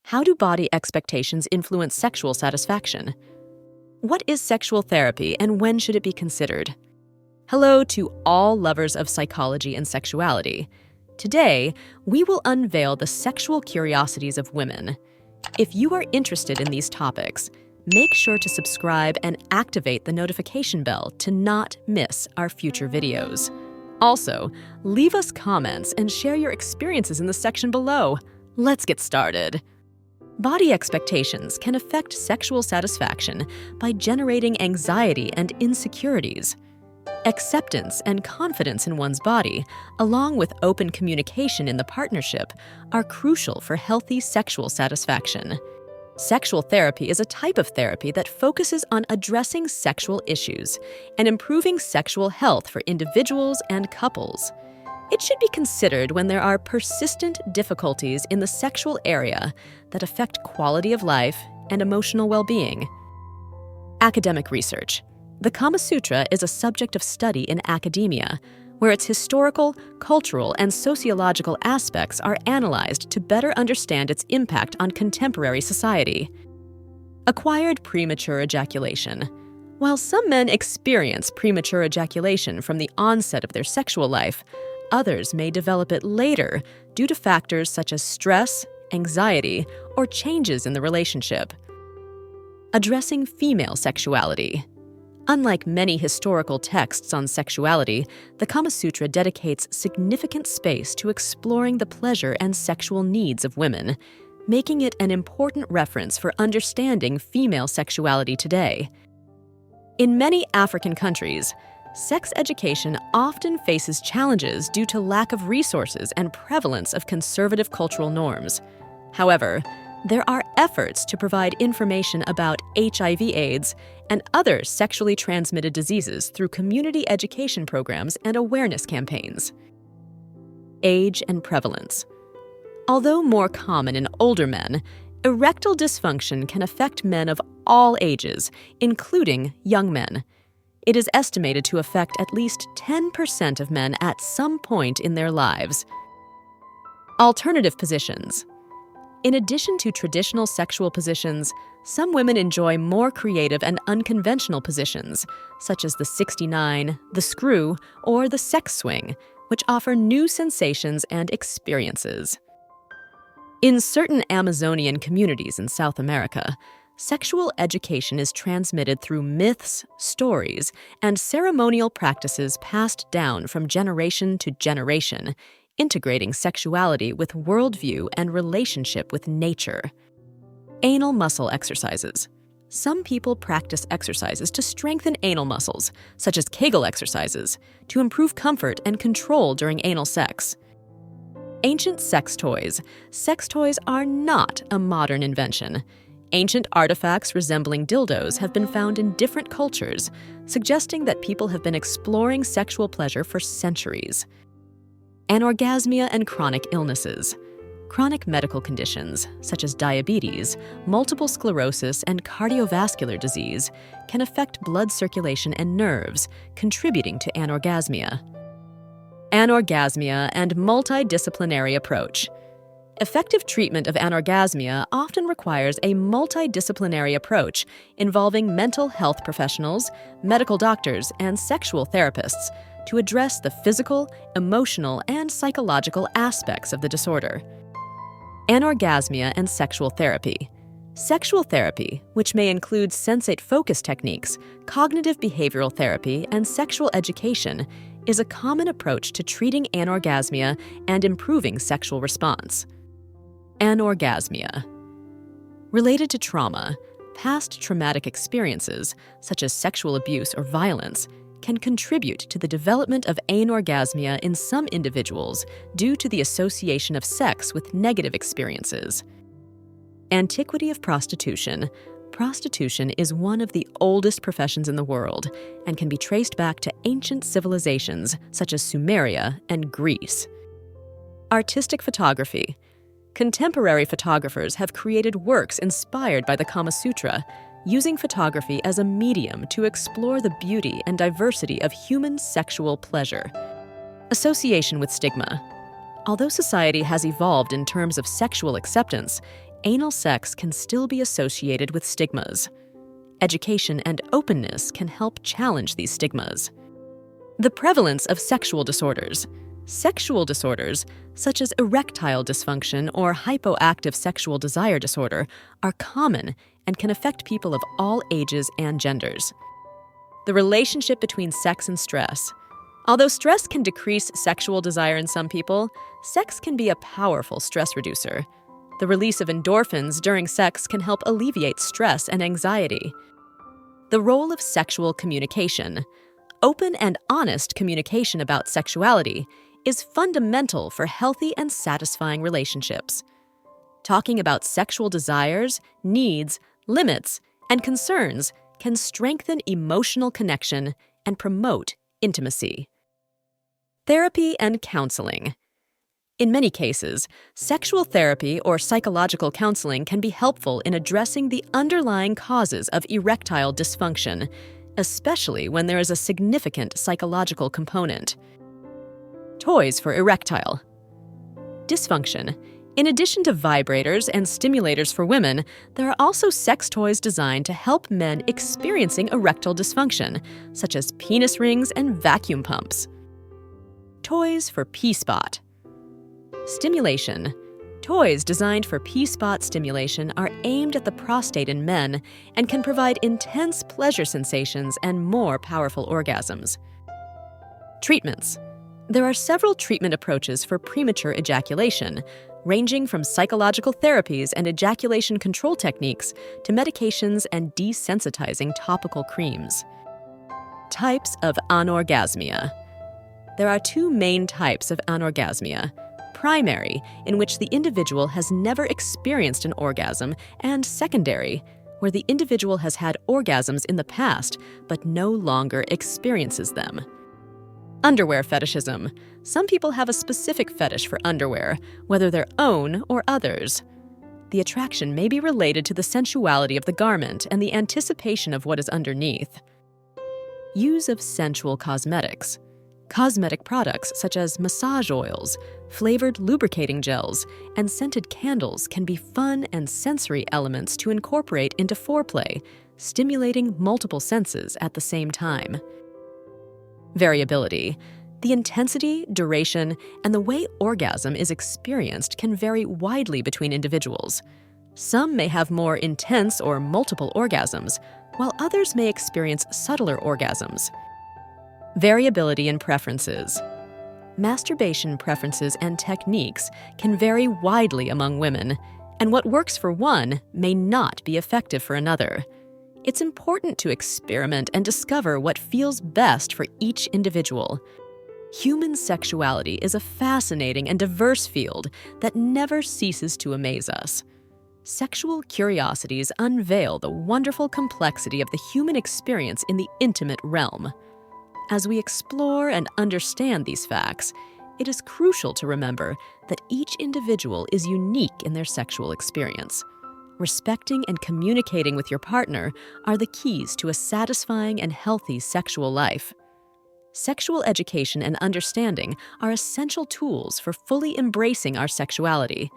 How do body expectations influence sexual satisfaction? What is sexual therapy and when should it be considered? Hello to all lovers of psychology and sexuality. Today, we will unveil the sexual curiosities of women. If you are interested in these topics, make sure to subscribe and activate the notification bell to not miss our future videos. Also, leave us comments and share your experiences in the section below. Let's get started. Body expectations can affect sexual satisfaction by generating anxiety and insecurities. Acceptance and confidence in one's body, along with open communication in the partnership, are crucial for healthy sexual satisfaction. Sexual therapy is a type of therapy that focuses on addressing sexual issues and improving sexual health for individuals and couples. It should be considered when there are persistent difficulties in the sexual area that affect quality of life and emotional well-being. Academic research. The Kama Sutra is a subject of study in academia, where its historical, cultural, and sociological aspects are analyzed to better understand its impact on contemporary society. Acquired premature ejaculation. While some men experience premature ejaculation from the onset of their sexual life, others may develop it later due to factors such as stress, anxiety, or changes in the relationship. Addressing female sexuality. Unlike many historical texts on sexuality, the Kama Sutra dedicates significant space to exploring the pleasure and sexual needs of women, making it an important reference for understanding female sexuality today. In many African countries, sex education often faces challenges due to lack of resources and prevalence of conservative cultural norms. However, there are efforts to provide information about HIV/AIDS and other sexually transmitted diseases through community education programs and awareness campaigns. Age and prevalence. Although more common in older men, erectile dysfunction can affect men of all ages, including young men. It is estimated to affect at least 10% of men at some point in their lives. Alternative positions. In addition to traditional sexual positions, some women enjoy more creative and unconventional positions, such as the 69, the screw, or the sex swing, which offer new sensations and experiences. In certain Amazonian communities in South America, sexual education is transmitted through myths, stories, and ceremonial practices passed down from generation to generation, integrating sexuality with worldview and relationship with nature. Anal muscle exercises. Some people practice exercises to strengthen anal muscles, such as Kegel exercises, to improve comfort and control during anal sex. Ancient sex toys. Sex toys are not a modern invention. Ancient artifacts resembling dildos have been found in different cultures, suggesting that people have been exploring sexual pleasure for centuries. Anorgasmia and chronic illnesses. Chronic medical conditions, such as diabetes, multiple sclerosis, and cardiovascular disease, can affect blood circulation and nerves, contributing to anorgasmia. Anorgasmia and multidisciplinary approach. Effective treatment of anorgasmia often requires a multidisciplinary approach involving mental health professionals, medical doctors, and sexual therapists to address the physical, emotional, and psychological aspects of the disorder. Anorgasmia and sexual therapy. Sexual therapy, which may include sensate focus techniques, cognitive behavioral therapy, and sexual education, is a common approach to treating anorgasmia and improving sexual response. Anorgasmia. Related to trauma, past traumatic experiences, such as sexual abuse or violence, can contribute to the development of anorgasmia in some individuals due to the association of sex with negative experiences. Antiquity of prostitution. Prostitution is one of the oldest professions in the world and can be traced back to ancient civilizations such as Sumeria and Greece. Artistic photography. Contemporary photographers have created works inspired by the Kama Sutra, using photography as a medium to explore the beauty and diversity of human sexual pleasure. Association with stigma. Although society has evolved in terms of sexual acceptance, anal sex can still be associated with stigmas. Education and openness can help challenge these stigmas. The prevalence of sexual disorders. Sexual disorders, such as erectile dysfunction or hypoactive sexual desire disorder, are common and can affect people of all ages and genders. The relationship between sex and stress. Although stress can decrease sexual desire in some people, sex can be a powerful stress reducer. The release of endorphins during sex can help alleviate stress and anxiety. The role of sexual communication. Open and honest communication about sexuality is fundamental for healthy and satisfying relationships. Talking about sexual desires, needs, limits, and concerns can strengthen emotional connection and promote intimacy. Therapy and counseling. In many cases, sexual therapy or psychological counseling can be helpful in addressing the underlying causes of erectile dysfunction, especially when there is a significant psychological component. Toys for erectile dysfunction. In addition to vibrators and stimulators for women, there are also sex toys designed to help men experiencing erectile dysfunction, such as penis rings and vacuum pumps. Toys for P-spot stimulation. Toys designed for P-spot stimulation are aimed at the prostate in men and can provide intense pleasure sensations and more powerful orgasms. Treatments. There are several treatment approaches for premature ejaculation, ranging from psychological therapies and ejaculation control techniques to medications and desensitizing topical creams. Types of anorgasmia. There are two main types of anorgasmia: primary, in which the individual has never experienced an orgasm, and secondary, where the individual has had orgasms in the past but no longer experiences them. Underwear fetishism. Some people have a specific fetish for underwear, whether their own or others. The attraction may be related to the sensuality of the garment and the anticipation of what is underneath. Use of sensual cosmetics. Cosmetic products such as massage oils, flavored lubricating gels, and scented candles can be fun and sensory elements to incorporate into foreplay, stimulating multiple senses at the same time. Variability. The intensity, duration, and the way orgasm is experienced can vary widely between individuals. Some may have more intense or multiple orgasms, while others may experience subtler orgasms. Variability in preferences. Masturbation preferences and techniques can vary widely among women, and what works for one may not be effective for another. It's important to experiment and discover what feels best for each individual. Human sexuality is a fascinating and diverse field that never ceases to amaze us. Sexual curiosities unveil the wonderful complexity of the human experience in the intimate realm. As we explore and understand these facts, it is crucial to remember that each individual is unique in their sexual experience. Respecting and communicating with your partner are the keys to a satisfying and healthy sexual life. Sexual education and understanding are essential tools for fully embracing our sexuality.